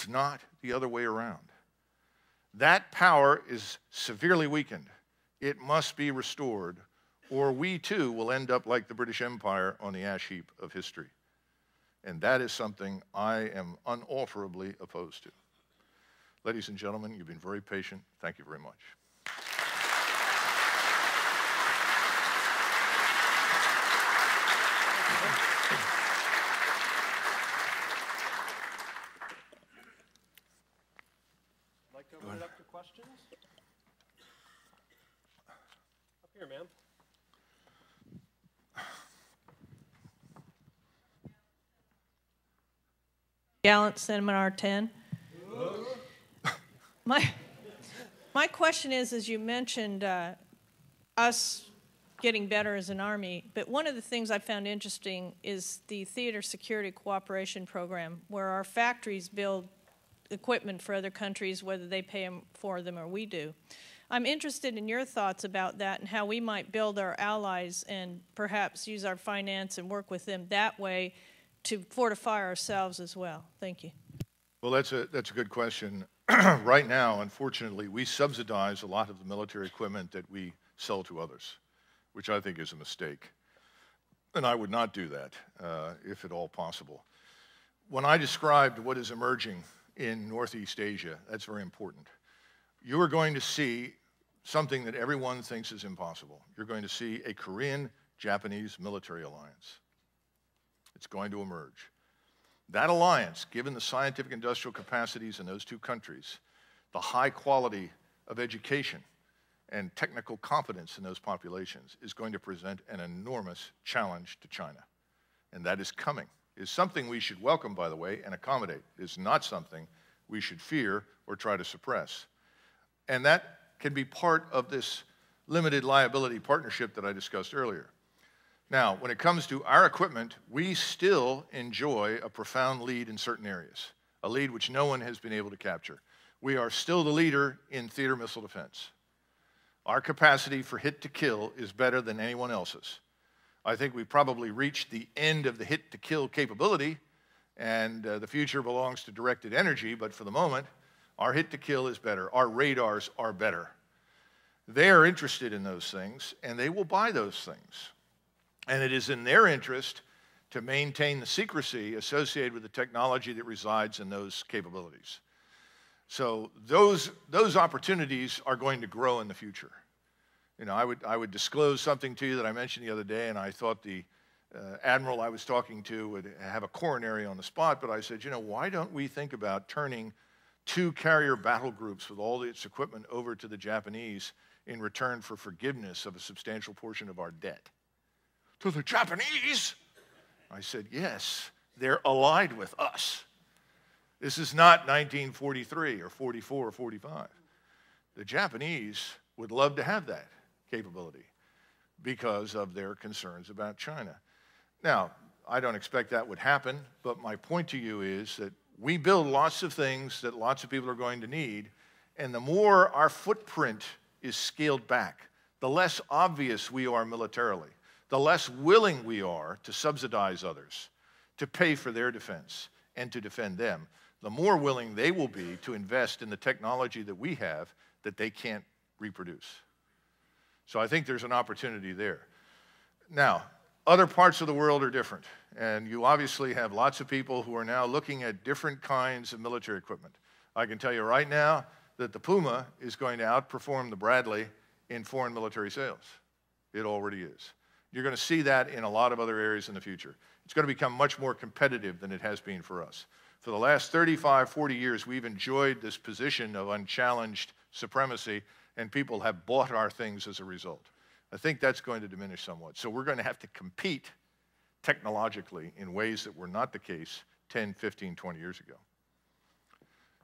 It's not the other way around. That power is severely weakened. It must be restored, or we too will end up like the British Empire on the ash heap of history. And that is something I am unalterably opposed to. Ladies and gentlemen, you've been very patient. Thank you very much. I'd like to open it up to questions. Up here, ma'am. Gallant Seminar 10. My question is, as you mentioned, us getting better as an Army, but one of the things I found interesting is the Theater Security Cooperation Program, where our factories build equipment for other countries, whether they pay for them or we do. I'm interested in your thoughts about that and how we might build our allies and perhaps use our finance and work with them that way to fortify ourselves as well. Thank you. Well, that's a good question. Right now, unfortunately, we subsidize a lot of the military equipment that we sell to others, which I think is a mistake. And I would not do that, if at all possible. When I described what is emerging in Northeast Asia, that's very important. You are going to see something that everyone thinks is impossible. You're going to see a Korean-Japanese military alliance. It's going to emerge. That alliance, given the scientific industrial capacities in those two countries, the high quality of education and technical competence in those populations, is going to present an enormous challenge to China. And that is coming. It is something we should welcome, by the way, and accommodate. It is not something we should fear or try to suppress. And that can be part of this limited liability partnership that I discussed earlier. Now, when it comes to our equipment, we still enjoy a profound lead in certain areas, a lead which no one has been able to capture. We are still the leader in theater missile defense. Our capacity for hit-to-kill is better than anyone else's. I think we probably reached the end of the hit-to-kill capability, and the future belongs to directed energy, but for the moment, our hit-to-kill is better. Our radars are better. They are interested in those things, and they will buy those things. And it is in their interest to maintain the secrecy associated with the technology that resides in those capabilities. So those opportunities are going to grow in the future. You know, I would disclose something to you that I mentioned the other day, and I thought the admiral I was talking to would have a coronary on the spot, but I said, you know, why don't we think about turning 2 carrier battle groups with all its equipment over to the Japanese in return for forgiveness of a substantial portion of our debt? To the Japanese? I said, yes, they're allied with us. This is not 1943 or 44 or 45. The Japanese would love to have that capability because of their concerns about China. Now, I don't expect that would happen, but my point to you is that we build lots of things that lots of people are going to need, and the more our footprint is scaled back, the less obvious we are militarily, the less willing we are to subsidize others, to pay for their defense, and to defend them, the more willing they will be to invest in the technology that we have that they can't reproduce. So I think there's an opportunity there. Now, other parts of the world are different, and you obviously have lots of people who are now looking at different kinds of military equipment. I can tell you right now that the Puma is going to outperform the Bradley in foreign military sales. It already is. You're going to see that in a lot of other areas in the future. It's going to become much more competitive than it has been for us. For the last 35, 40 years, we've enjoyed this position of unchallenged supremacy, and people have bought our things as a result. I think that's going to diminish somewhat. So we're going to have to compete technologically in ways that were not the case 10, 15, 20 years ago.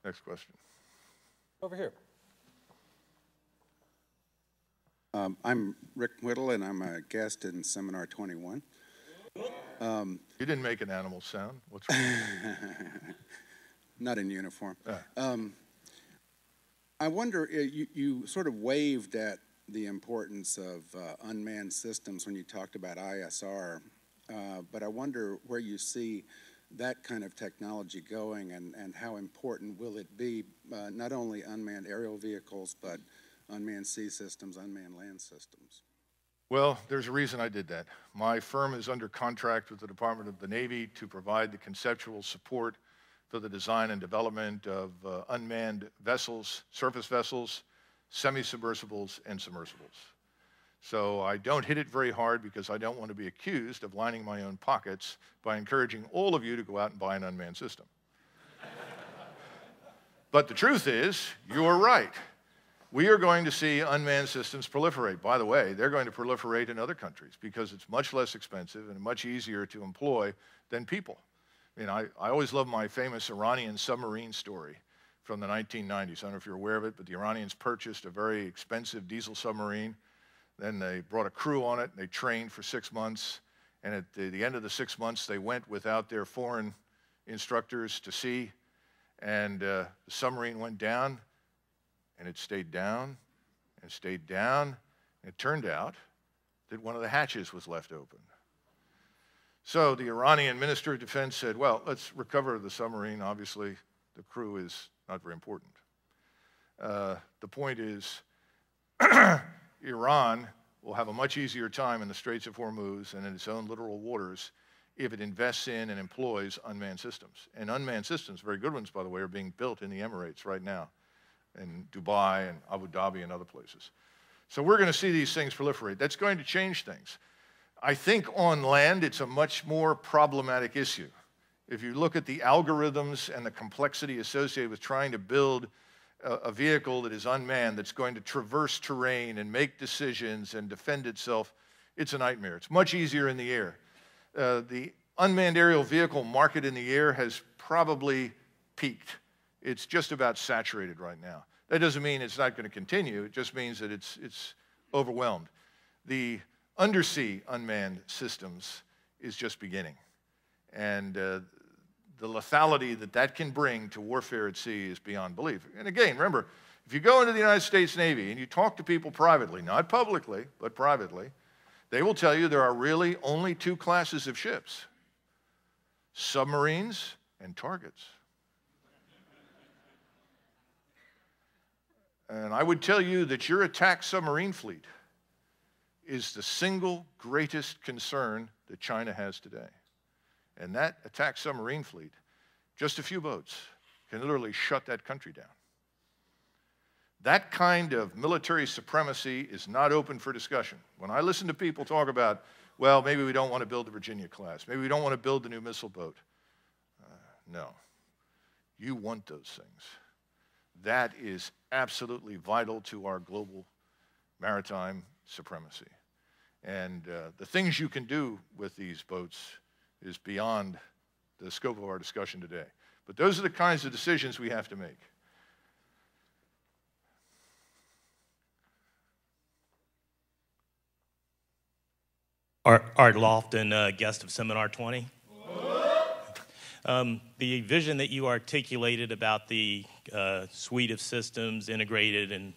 Next question. Over here. I'm Rick Whittle, and I'm a guest in Seminar 21. You didn't make an animal sound. What's wrong? Not in uniform. I wonder, you sort of waved at the importance of unmanned systems when you talked about ISR, but I wonder where you see that kind of technology going, and how important will it be, not only unmanned aerial vehicles, but unmanned sea systems, unmanned land systems? Well, there's a reason I did that. My firm is under contract with the Department of the Navy to provide the conceptual support for the design and development of unmanned vessels, surface vessels, semi-submersibles, and submersibles. So I don't hit it very hard because I don't want to be accused of lining my own pockets by encouraging all of you to go out and buy an unmanned system. But the truth is, you're right. We are going to see unmanned systems proliferate. By the way, they're going to proliferate in other countries because it's much less expensive and much easier to employ than people. I mean, I always love my famous Iranian submarine story from the 1990s. I don't know if you're aware of it, but the Iranians purchased a very expensive diesel submarine. Then they brought a crew on it, and they trained for 6 months. And at the end of the 6 months, they went without their foreign instructors to sea. And the submarine went down, and it stayed down, and stayed down. And it turned out that one of the hatches was left open. So the Iranian Minister of Defense said, well, let's recover the submarine. Obviously, the crew is not very important. The point is, Iran will have a much easier time in the Straits of Hormuz and in its own littoral waters if it invests in and employs unmanned systems. And unmanned systems, very good ones, by the way, are being built in the Emirates right now, in Dubai and Abu Dhabi and other places. So we're going to see these things proliferate. That's going to change things. I think on land, it's a much more problematic issue. If you look at the algorithms and the complexity associated with trying to build a vehicle that is unmanned, that's going to traverse terrain and make decisions and defend itself, it's a nightmare. It's much easier in the air. The unmanned aerial vehicle market in the air has probably peaked. It's just about saturated right now. That doesn't mean it's not going to continue. It just means that it's overwhelmed. The undersea unmanned systems is just beginning. And the lethality that that can bring to warfare at sea is beyond belief. And again, remember, if you go into the United States Navy and you talk to people privately, not publicly, but privately, they will tell you there are really only two classes of ships: submarines and targets. And I would tell you that your attack submarine fleet is the single greatest concern that China has today. And that attack submarine fleet, just a few boats, can literally shut that country down. That kind of military supremacy is not open for discussion. When I listen to people talk about, well, maybe we don't want to build the Virginia class, maybe we don't want to build the new missile boat. No. You want those things. That is absolutely vital to our global maritime supremacy. And the things you can do with these boats is beyond the scope of our discussion today. But those are the kinds of decisions we have to make. Art Lofton, guest of Seminar 20. The vision that you articulated about the suite of systems integrated and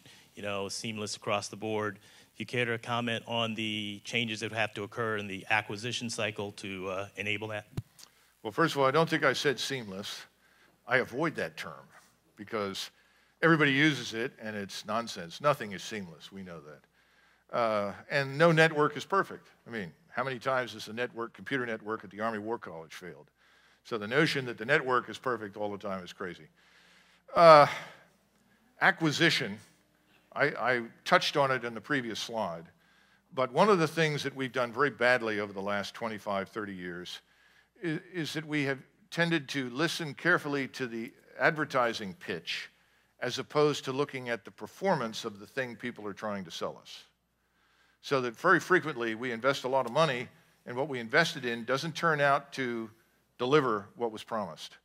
seamless across the board, if you care to comment on the changes that have to occur in the acquisition cycle to enable that? Well, first of all, I don't think I said seamless. I avoid that term because everybody uses it and it's nonsense. Nothing is seamless. We know that. And no network is perfect. I mean, how many times has the computer network at the Army War College failed? So the notion that the network is perfect all the time is crazy. Acquisition, I touched on it in the previous slide, but one of the things that we've done very badly over the last 25, 30 years is that we have tended to listen carefully to the advertising pitch as opposed to looking at the performance of the thing people are trying to sell us. So that very frequently we invest a lot of money and what we invested in doesn't turn out to deliver what was promised.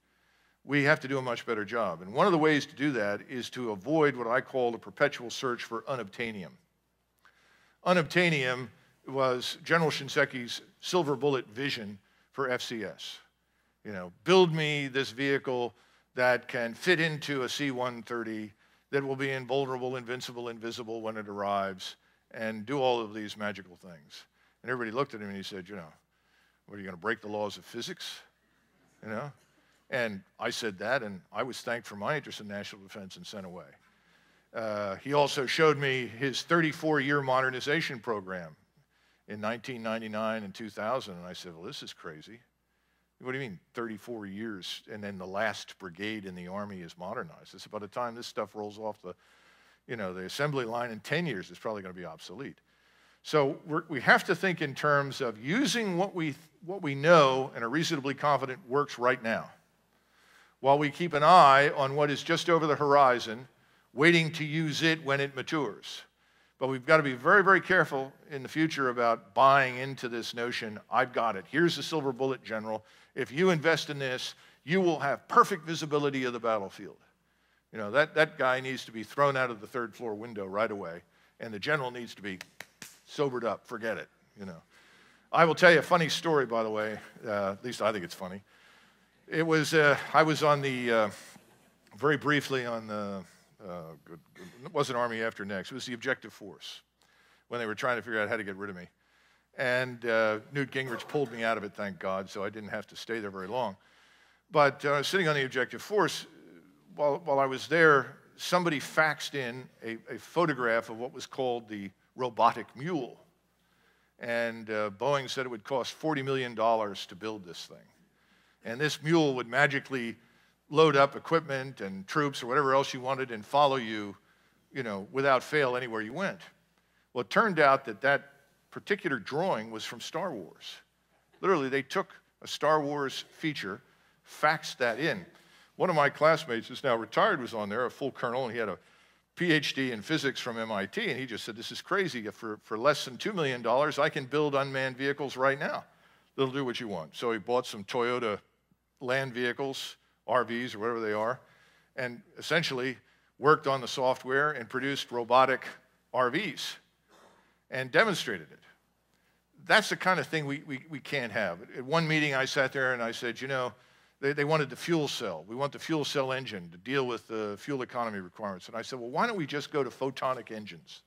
We have to do a much better job. And one of the ways to do that is to avoid what I call the perpetual search for unobtainium. Unobtainium was General Shinseki's silver bullet vision for FCS. Build me this vehicle that can fit into a C-130, that will be invulnerable, invincible, invisible when it arrives, and do all of these magical things. And everybody looked at him and he said, what, are you going to break the laws of physics? you know? And I said that, and I was thanked for my interest in national defense and sent away. He also showed me his 34-year modernization program in 1999 and 2000, and I said, well, this is crazy. What do you mean 34 years, and then the last brigade in the Army is modernized? It's by the time this stuff rolls off the assembly line in 10 years, it's probably going to be obsolete. So we have to think in terms of using what we know and are reasonably confident works right now, while we keep an eye on what is just over the horizon, waiting to use it when it matures. But we've got to be very, very careful in the future about buying into this notion, I've got it. Here's the silver bullet, General. If you invest in this, you will have perfect visibility of the battlefield. You know, that guy needs to be thrown out of the third floor window right away, and the general needs to be sobered up, forget it, you know. I will tell you a funny story, by the way, at least I think it's funny. It was, I was on the, very briefly on the, it wasn't Army After Next, it was the Objective Force, when they were trying to figure out how to get rid of me. And Newt Gingrich pulled me out of it, thank God, so I didn't have to stay there very long. But I was sitting on the Objective Force, while I was there, somebody faxed in a photograph of what was called the robotic mule. And Boeing said it would cost $40 million to build this thing. And this mule would magically load up equipment and troops or whatever else you wanted and follow you, you know, without fail anywhere you went. Well, it turned out that that particular drawing was from Star Wars. Literally, they took a Star Wars feature, faxed that in. One of my classmates who's now retired was on there, a full colonel, and he had a PhD in physics from MIT, and he just said, this is crazy. For less than $2 million, I can build unmanned vehicles right now. They'll do what you want. So he bought some Toyota land vehicles, RVs, or whatever they are, and essentially worked on the software and produced robotic RVs and demonstrated it. That's the kind of thing we can't have. At one meeting, I sat there and I said, you know, they wanted the fuel cell. We want the fuel cell engine to deal with the fuel economy requirements. And I said, well, why don't we just go to photonic engines?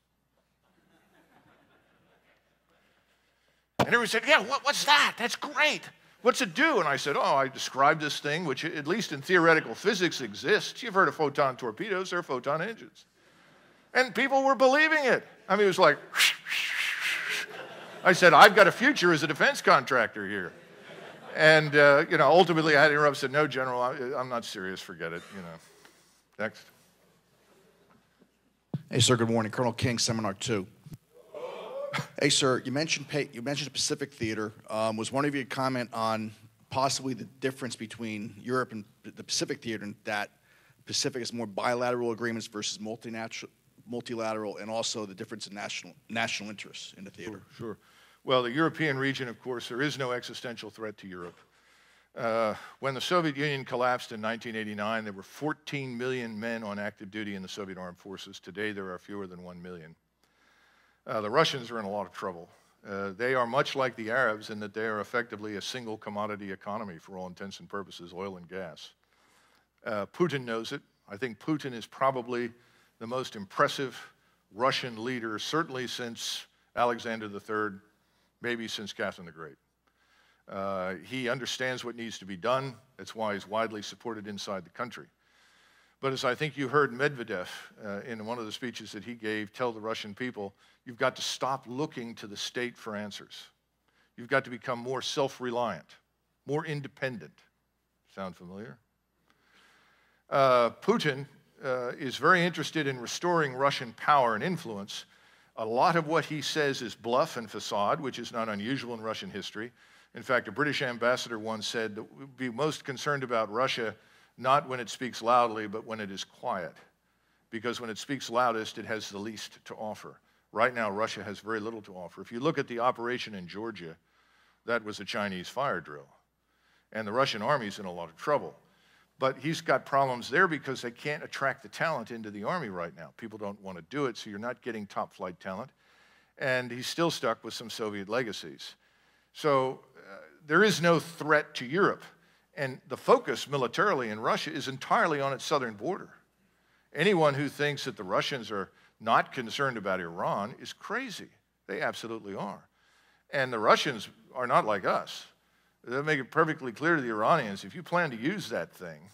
And everyone said, yeah, what's that? That's great. What's it do? And I said, oh, I described this thing, which at least in theoretical physics exists. You've heard of photon torpedoes. They're photon engines. And people were believing it. I mean, it was like, I said, I've got a future as a defense contractor here. And, you know, ultimately I had to interrupt and said, no, General, I'm not serious, forget it, you know. Next. Hey, sir, good morning. Colonel King, Seminar 2. Hey, sir, you mentioned the Pacific Theater. Was one of you comment on possibly the difference between Europe and the Pacific Theater, and that Pacific is more bilateral agreements versus multilateral, and also the difference in national interests in the theater? Sure. Well, the European region, of course, there is no existential threat to Europe. When the Soviet Union collapsed in 1989, there were 14 million men on active duty in the Soviet armed forces. Today, there are fewer than 1 million. The Russians are in a lot of trouble. They are much like the Arabs in that they are effectively a single commodity economy for all intents and purposes, oil and gas. Putin knows it. I think Putin is probably the most impressive Russian leader, certainly since Alexander III, maybe since Catherine the Great. He understands what needs to be done. That's why he's widely supported inside the country. But as I think you heard Medvedev in one of the speeches that he gave tell the Russian people, you've got to stop looking to the state for answers. You've got to become more self-reliant, more independent. Sound familiar? Putin is very interested in restoring Russian power and influence. A lot of what he says is bluff and facade, which is not unusual in Russian history. In fact, a British ambassador once said that we'd be most concerned about Russia not when it speaks loudly, but when it is quiet. Because when it speaks loudest, it has the least to offer. Right now, Russia has very little to offer. If you look at the operation in Georgia, that was a Chinese fire drill. And the Russian army's in a lot of trouble. But he's got problems there because they can't attract the talent into the army right now. People don't want to do it, so you're not getting top flight talent. And he's still stuck with some Soviet legacies. So there is no threat to Europe. And the focus militarily in Russia is entirely on its southern border. Anyone who thinks that the Russians are not concerned about Iran is crazy. They absolutely are. And the Russians are not like us. They make it perfectly clear to the Iranians, if you plan to use that thing,